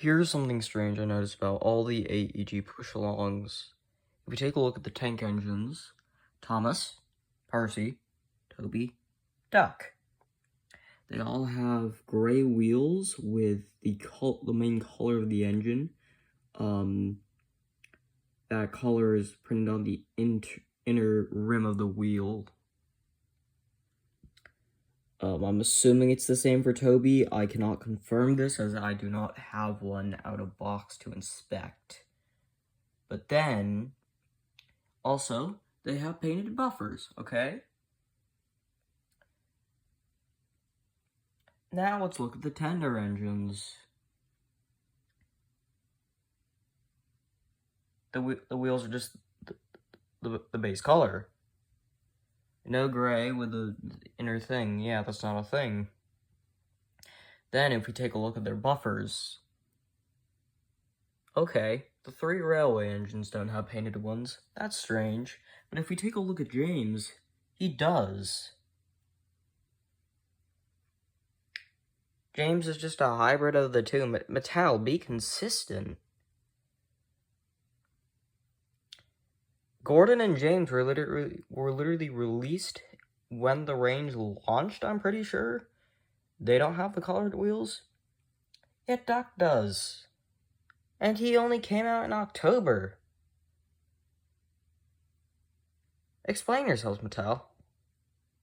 Here's something strange I noticed about all the AEG push-alongs. If we take a look at the tank engines, Thomas, Percy, Toby, Duck. They all have gray wheels with the main color of the engine. That color is printed on the inner rim of the wheel. I'm assuming it's the same for Toby. I cannot confirm this as I do not have one out of box to inspect. But then, also, they have painted buffers, okay? Now let's look at the tender engines. The wheels are just the base color. No gray with the inner thing. Yeah, that's not a thing. Then if we take a look at their buffers, okay, the 3 railway engines don't have painted ones. That's strange. But if we take a look at James, he does. James is just a hybrid of the two. Mattel, be consistent. Gordon and James were literally released when the range launched, I'm pretty sure. They don't have the colored wheels. Yet Duck does. And he only came out in October. Explain yourselves, Mattel.